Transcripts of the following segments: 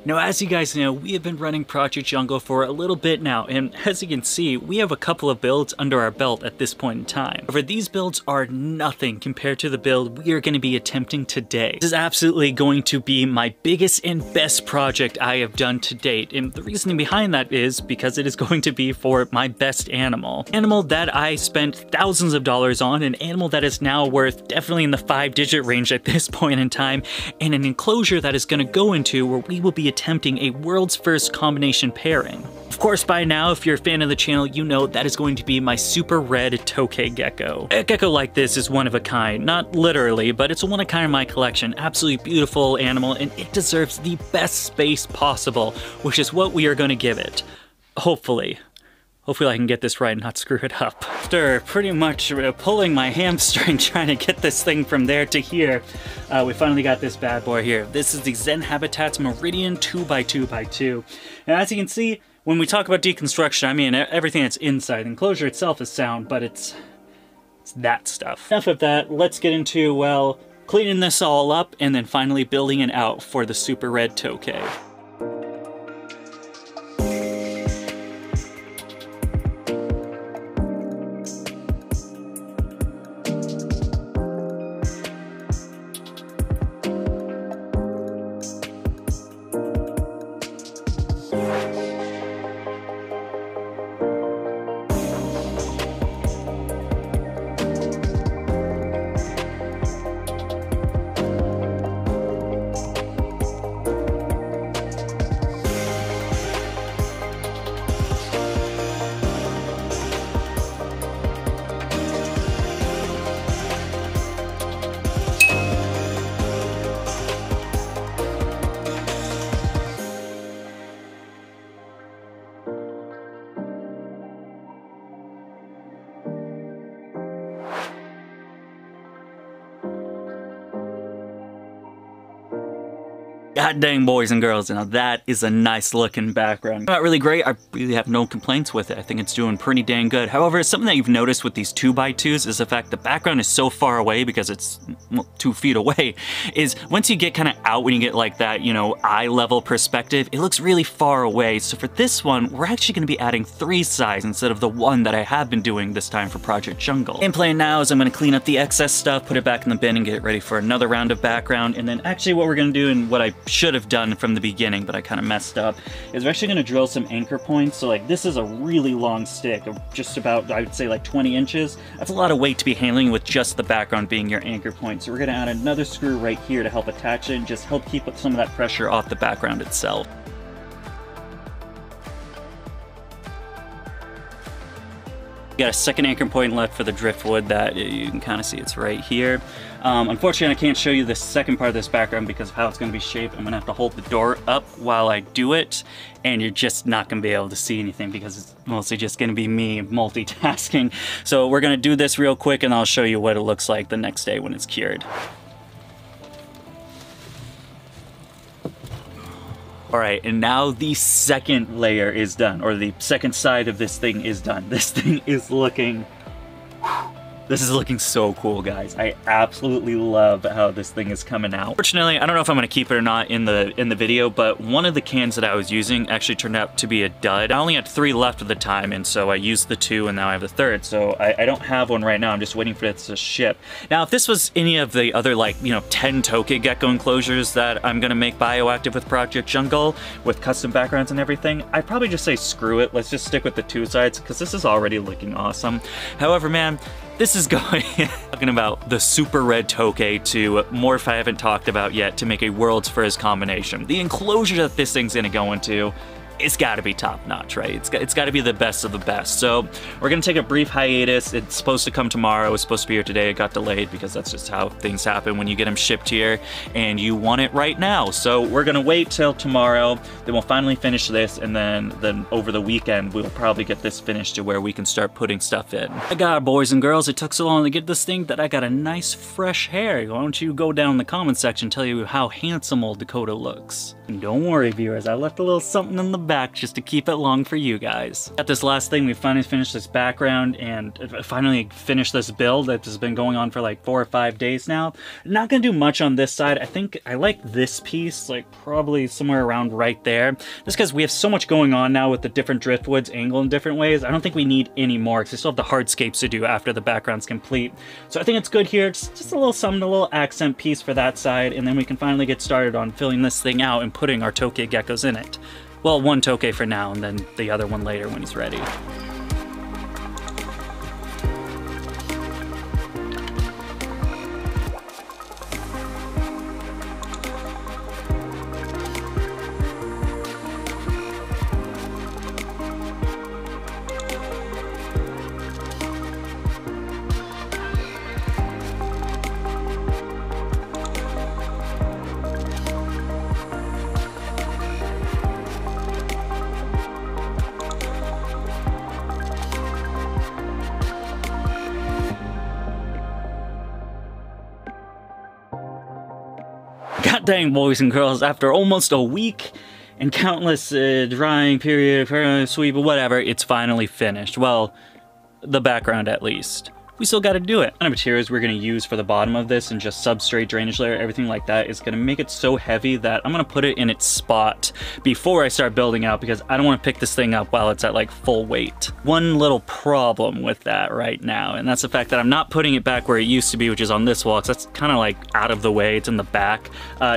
Now, as you guys know, we have been running Project Jungle for a little bit now, and as you can see, we have a couple of builds under our belt at this point in time. However, these builds are nothing compared to the build we are going to be attempting today. This is absolutely going to be my biggest and best project I have done to date, and the reasoning behind that is because it is going to be for my best animal. Animal that I spent thousands of dollars on, an animal that is now worth definitely in the 5-digit range at this point in time, and an enclosure that is going to go into where we will be attempting a world's first combination pairing. Of course, by now, if you're a fan of the channel, you know that is going to be my super red Tokay Gecko. A gecko like this is one of a kind, not literally, but it's a one of a kind in my collection. Absolutely beautiful animal, and it deserves the best space possible, which is what we are going to give it. Hopefully. Hopefully I can get this right and not screw it up. After pretty much pulling my hamstring trying to get this thing from there to here, we finally got this bad boy here. This is the Zen Habitats Meridian 2x2x2. And as you can see, when we talk about deconstruction, I mean everything that's inside. The enclosure itself is sound, but it's that stuff. Enough of that, let's get into, well, cleaning this all up and then finally building it out for the super red Tokay. God dang, boys and girls, now that is a nice looking background. Not really great, I really have no complaints with it. I think it's doing pretty dang good. However, something that you've noticed with these 2x2s is the fact the background is so far away because it's 2 feet away, is once you get kind of out, when you get like that, you know, eye level perspective, it looks really far away. So for this one, we're actually going to be adding 3 sides instead of the 1 that I have been doing this time for Project Jungle. Game plan now is I'm going to clean up the excess stuff, put it back in the bin, and get it ready for another round of background. And then actually what we're going to do, and what I should have done from the beginning, but I kind of messed up, is we're actually going to drill some anchor points. So like this is a really long stick of just about, I would say like 20 inches. That's a lot of weight to be handling with just the background being your anchor point. So we're going to add another screw right here to help attach it and just help keep some of that pressure off the background itself. Got a second anchor point left for the driftwood that you can kind of see it's right here. Unfortunately, I can't show you the second part of this background because of how it's going to be shaped. I'm going to have to hold the door up while I do it, and you're just not going to be able to see anything because it's mostly just going to be me multitasking. So we're going to do this real quick, and I'll show you what it looks like the next day when it's cured. Alright, and now the second layer is done, or the second side of this thing is done. This thing is looking... This is looking so cool, guys. I absolutely love how this thing is coming out. Fortunately, I don't know if I'm gonna keep it or not in the video, but one of the cans that I was using actually turned out to be a dud. I only had 3 left at the time, and so I used the 2, and now I have the 3rd. So I don't have one right now. I'm just waiting for it to ship. Now, if this was any of the other, like, you know, 10 Tokay Gecko enclosures that I'm gonna make bioactive with Project Jungle, with custom backgrounds and everything, I'd probably just say screw it. Let's just stick with the 2 sides, because this is already looking awesome. However, man, this is going, talking about the super red Tokay to morph I haven't talked about yet to make a world's first combination. The enclosure that this thing's gonna go into, it's gotta be top notch, right? It's gotta be the best of the best. So we're gonna take a brief hiatus. It's supposed to come tomorrow. It was supposed to be here today. It got delayed because that's just how things happen when you get them shipped here and you want it right now. So we're gonna wait till tomorrow. Then we'll finally finish this, and then over the weekend, we'll probably get this finished to where we can start putting stuff in. My God, boys and girls, it took so long to get this thing that I got a nice fresh hair. Why don't you go down in the comment section and tell you how handsome old Dakota looks. And don't worry, viewers, I left a little something in the back just to keep it long for you guys. Got this last thing, we finally finished this background and finally finished this build that has been going on for like 4 or 5 days now. Not gonna do much on this side. I think I like this piece, like probably somewhere around right there. Just because we have so much going on now with the different driftwoods angle in different ways, I don't think we need any more because we still have the hardscapes to do after the background's complete. So I think it's good here, just a little something, a little accent piece for that side, and then we can finally get started on filling this thing out and putting our Tokay geckos in it. Well, one Tokay for now, and then the other one later when he's ready. God dang, boys and girls, after almost a week and countless drying period, sweep, or whatever, it's finally finished. Well, the background at least. We still gotta do it. The materials we're gonna use for the bottom of this and just substrate, drainage layer, everything like that is gonna make it so heavy that I'm gonna put it in its spot before I start building out because I don't wanna pick this thing up while it's at like full weight. One little problem with that right now, and that's the fact that I'm not putting it back where it used to be, which is on this wall, because that's kind of like out of the way, it's in the back.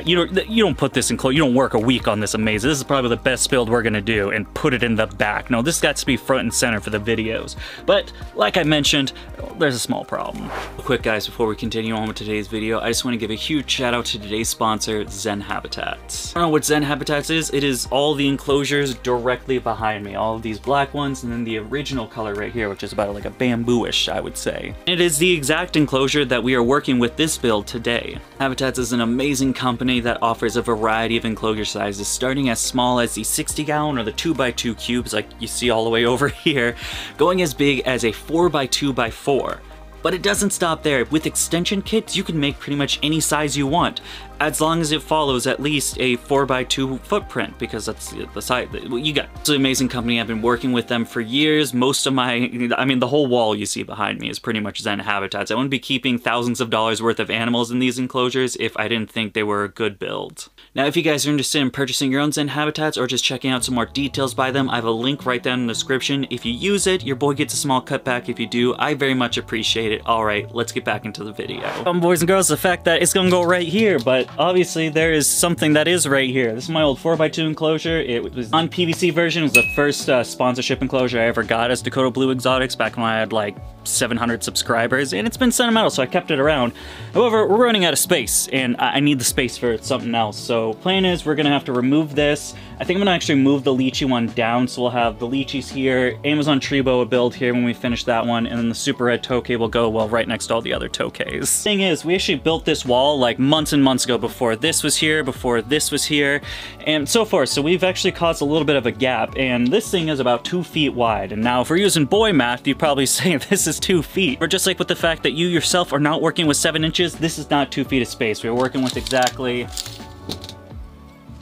You don't put this in close, you don't work a week on this amazing. This is probably the best build we're gonna do and put it in the back. No, this got to be front and center for the videos. But like I mentioned, there's a small problem. Quick guys, before we continue on with today's video, I just want to give a huge shout out to today's sponsor, Zen Habitats. I don't know what Zen Habitats is. It is all the enclosures directly behind me. All of these black ones and then the original color right here, which is about like a bamboo-ish, I would say. It is the exact enclosure that we are working with this build today. Habitats is an amazing company that offers a variety of enclosure sizes, starting as small as the 60-gallon or the 2x2 cubes like you see all the way over here, going as big as a 4x2x4. But it doesn't stop there. With extension kits, you can make pretty much any size you want, as long as it follows at least a 4x2 footprint, because that's the size you got. It's an amazing company. I've been working with them for years. Most of the whole wall you see behind me is pretty much Zen Habitats. I wouldn't be keeping thousands of dollars worth of animals in these enclosures if I didn't think they were a good build. Now, if you guys are interested in purchasing your own Zen Habitats or just checking out some more details by them, I have a link right down in the description. If you use it, your boy gets a small cutback. If you do, I very much appreciate it. All right, let's get back into the video. Boys and girls, the fact that it's gonna go right here, but obviously there is something that is right here. This is my old 4x2 enclosure. It was on PVC version. It was the first sponsorship enclosure I ever got as Dakota Blue Exotics back when I had like 700 subscribers, and it's been sentimental, so I kept it around. However, we're running out of space, and I need the space for something else. So plan is we're gonna have to remove this. I think I'm gonna actually move the lychee one down, so we'll have the lychees here, Amazon tree boa build here when we finish that one, and then the super red Tokay will go, well, right next to all the other Tokays. Thing is, we actually built this wall like months and months ago, before this was here, before this was here, and so forth. So we've actually caused a little bit of a gap, and this thing is about 2 feet wide. And now if we're using boy math, you'd probably say this is 2 feet. Or just like with the fact that you yourself are not working with 7 inches, this is not 2 feet of space. We're working with exactly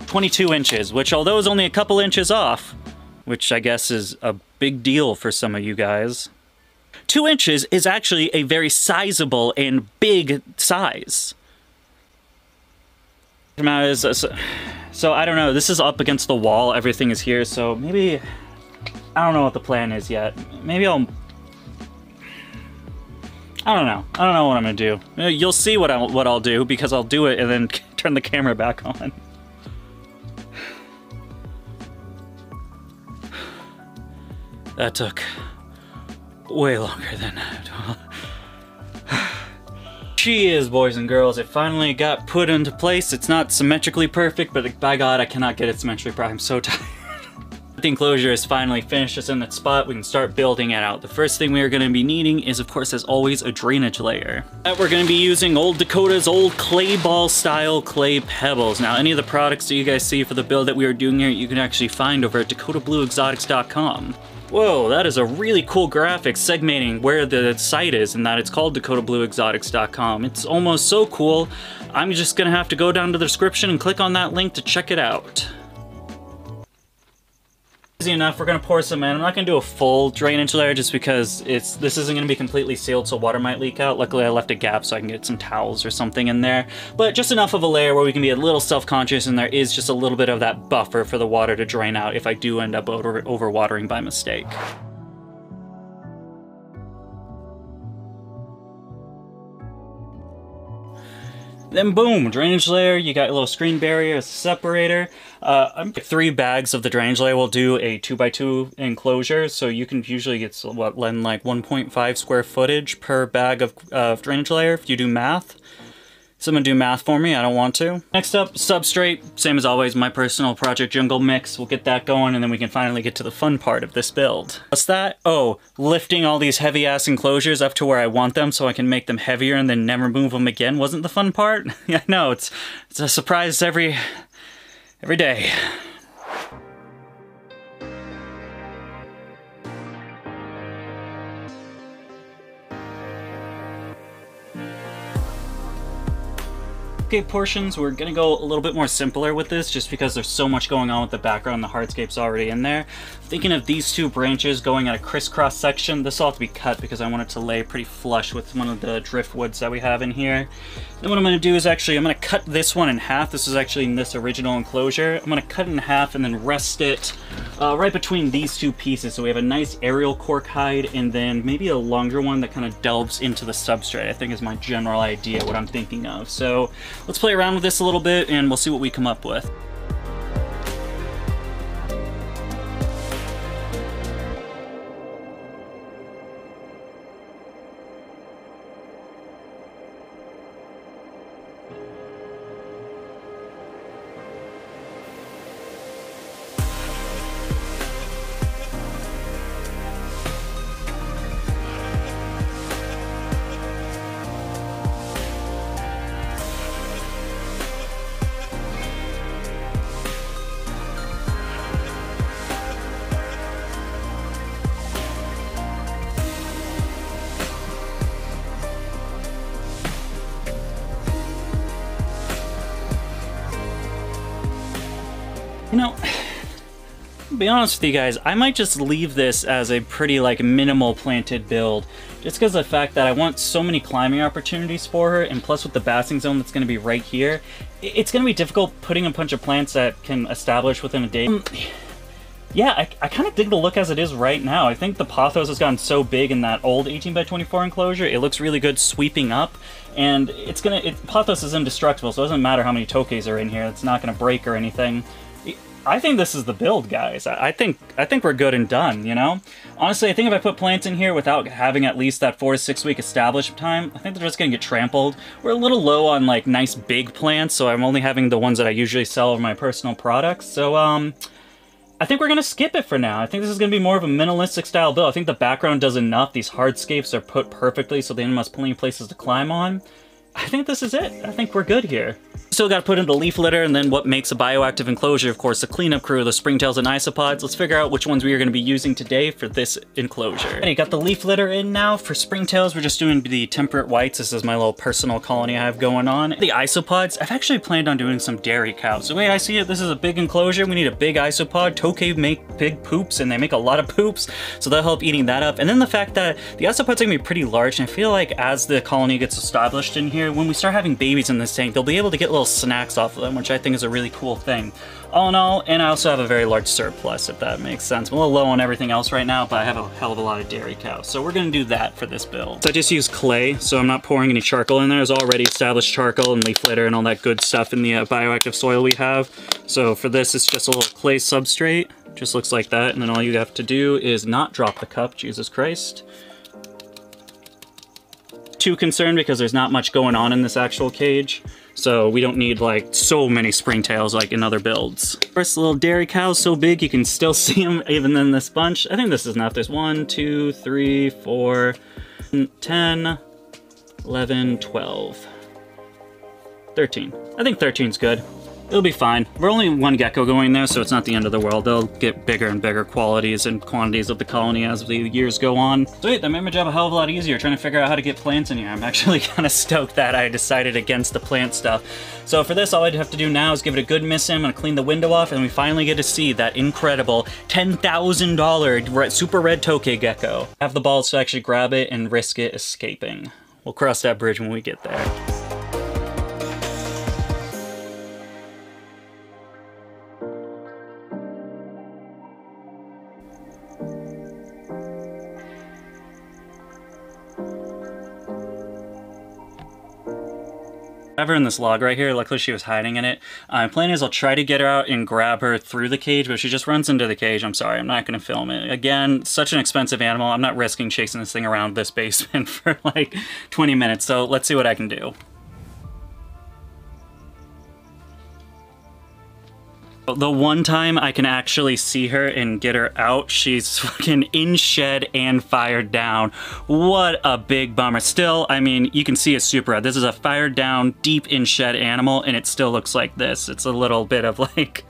22 inches, which although is only a couple inches off, which I guess is a big deal for some of you guys, 2 inches is actually a very sizable and big size. So I don't know, this is up against the wall, everything is here, so maybe, I don't know what the plan is yet. Maybe I don't know what I'm gonna do. You'll see what I'll do, because I'll do it and then turn the camera back on. That took way longer than she is, boys and girls. It finally got put into place. It's not symmetrically perfect, but by God, I cannot get it symmetrically perfect. I'm so tired. The enclosure is finally finished. It's in that spot. We can start building it out. The first thing we are going to be needing is, of course, as always, a drainage layer. We're going to be using old Dakota's old clay ball style clay pebbles. Now, any of the products that you guys see for the build that we are doing here, you can actually find over at dakotablueexotics.com. Whoa, that is a really cool graphic segmenting where the site is, and that it's called dakotablueexotics.com. It's almost so cool, I'm just gonna have to go down to the description and click on that link to check it out. Easy enough, we're gonna pour some in. I'm not gonna do a full drainage layer just because this isn't gonna be completely sealed, so water might leak out. Luckily I left a gap so I can get some towels or something in there. But just enough of a layer where we can be a little self-conscious and there is just a little bit of that buffer for the water to drain out if I do end up over-watering by mistake. Then boom, drainage layer, you got a little screen barrier, a separator. 3 bags of the drainage layer will do a 2x2 enclosure, so you can usually get like 1.5 square footage per bag of drainage layer if you do math. Someone do math for me, I don't want to. Next up, substrate. Same as always, my personal Project Jungle mix. We'll get that going and then we can finally get to the fun part of this build. What's that? Oh, lifting all these heavy ass enclosures up to where I want them so I can make them heavier and then never move them again wasn't the fun part? Yeah, no, it's a surprise every day. Portions, we're gonna go a little bit more simpler with this just because there's so much going on with the background. The hardscape's already in there. Thinking of these 2 branches going at a crisscross section. This will have to be cut because I want it to lay pretty flush with one of the driftwoods that we have in here. Then what I'm gonna do is I'm gonna cut this one in half. This is actually in this original enclosure. I'm gonna cut it in half and then rest it right between these 2 pieces. So we have a nice aerial cork hide and then maybe a longer one that kind of delves into the substrate, I think is my general idea, what I'm thinking of. So let's play around with this a little bit and we'll see what we come up with. You know, to be honest with you guys, I might just leave this as a pretty minimal planted build just because of the fact that I want so many climbing opportunities for her, and plus with the basking zone that's going to be right here, it's going to be difficult putting a bunch of plants that can establish within a day. Yeah, I kind of dig the look as it is right now. I think the pothos has gotten so big in that old 18x24 enclosure, it looks really good sweeping up, and pothos is indestructible, so it doesn't matter how many tokays are in here, it's not going to break or anything. I think this is the build, guys. I think we're good and done, you know? Honestly, I think if I put plants in here without having at least that 4 to 6 week establishment time, I think they're just gonna get trampled. We're a little low on nice big plants, so I'm only having the ones that I usually sell of my personal products. So I think we're gonna skip it for now. I think this is gonna be more of a minimalistic style build. I think the background does enough. These hardscapes are put perfectly, so the animal has plenty of places to climb on. I think this is it. I think we're good here. Still got to put in the leaf litter, and then what makes a bioactive enclosure, of course, the cleanup crew, the springtails and isopods. Let's figure out which ones we are going to be using today for this enclosure. Okay, got the leaf litter in now. For springtails, we're just doing the temperate whites. This is my little personal colony I have going on. The isopods, I've actually planned on doing some dairy cows. The way I see it, this is a big enclosure. We need a big isopod. Tokay make big poops, and they make a lot of poops, so they'll help eating that up. And then the fact that the isopods are going to be pretty large, and I feel like as the colony gets established in here, when we start having babies in this tank, they'll be able to get little snacks off of them, which I think is a really cool thing. All in all, and I also have a very large surplus, if that makes sense. I'm a little low on everything else right now, but I have a hell of a lot of dairy cows, so we're gonna do that for this build. So I just use clay, so I'm not pouring any charcoal in there. There's already established charcoal and leaf litter and all that good stuff in the bioactive soil we have. So for this, it's just a little clay substrate. Just looks like that, and then all you have to do is not drop the cup, Jesus Christ. Too concerned because there's not much going on in this actual cage, so we don't need like so many springtails like in other builds. First little dairy cows so big you can still see them even in this bunch. I think this is enough. There's 1, 2, 3, 4, 10, 11, 12, 13. I think 13's good. It'll be fine. We're only one gecko going there, so it's not the end of the world. They'll get bigger and bigger qualities and quantities of the colony as the years go on. Sweet, that made my job a hell of a lot easier trying to figure out how to get plants in here. I'm actually kind of stoked that I decided against the plant stuff. So for this, all I'd have to do now is give it a good miss in and clean the window off, and we finally get to see that incredible $10,000 super red Tokay Gecko. Have the balls to actually grab it and risk it escaping. We'll cross that bridge when we get there. I have her in this log right here. Luckily she was hiding in it. My plan is I'll try to get her out and grab her through the cage, but if she just runs into the cage, I'm sorry, I'm not going to film it. Again, such an expensive animal. I'm not risking chasing this thing around this basement for like 20 minutes, so let's see what I can do. The one time I can actually see her and get her out, she's fucking in shed and fired down. What a big bummer. Still, I mean, you can see it's super red. This is a fired down, deep in shed animal, and it still looks like this. It's a little bit of like...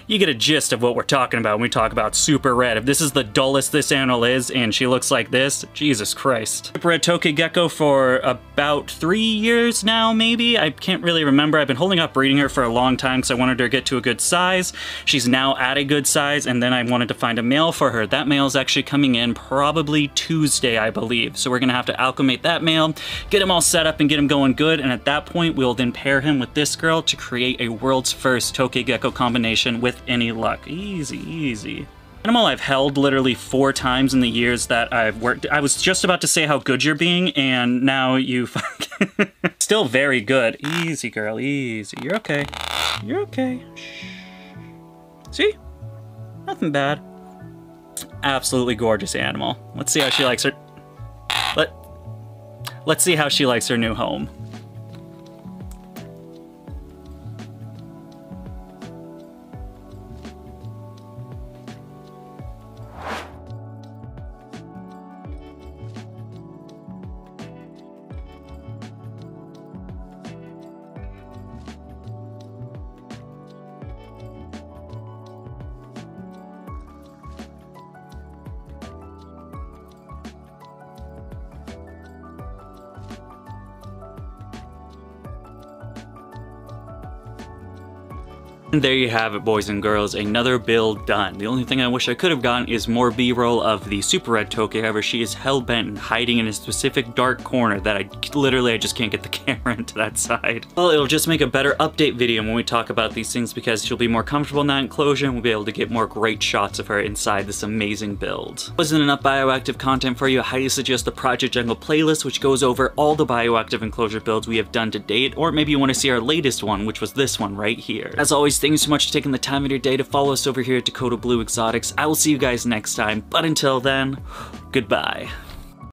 You get a gist of what we're talking about when we talk about super red. If this is the dullest this animal is and she looks like this, Jesus Christ. Super red Tokay Gecko for about 3 years now, maybe? I can't really remember. I've been holding up breeding her for a long time because I wanted her to get to a good size. She's now at a good size, and then I wanted to find a male for her. That male is actually coming in probably Tuesday, I believe. So we're gonna have to acclimate that male, get him all set up and get him going good, and at that point, we'll then pair him with this girl to create a world's first Tokay Gecko combination with any luck. Easy, easy. Animal I've held literally 4 times in the years that I've worked. I was just about to say how good you're being, and now you fucking... Still very good. Easy, girl, easy. You're okay. You're okay. Shh. See? Nothing bad. Absolutely gorgeous animal. Let's see how she likes her... Let's see how she likes her new home. And there you have it, boys and girls, another build done. The only thing I wish I could have gotten is more B-roll of the super red Tokay. However, she is hell-bent and hiding in a specific dark corner that I just can't get the camera into that side. Well, it'll just make a better update video when we talk about these things because she'll be more comfortable in that enclosure and we'll be able to get more great shots of her inside this amazing build. Wasn't enough bioactive content for you? I highly suggest the Project Jungle playlist, which goes over all the bioactive enclosure builds we have done to date, or maybe you want to see our latest one, which was this one right here. As always, thank you so much for taking the time of your day to follow us over here at Dakota Blue Exotics. I will see you guys next time, but until then, goodbye.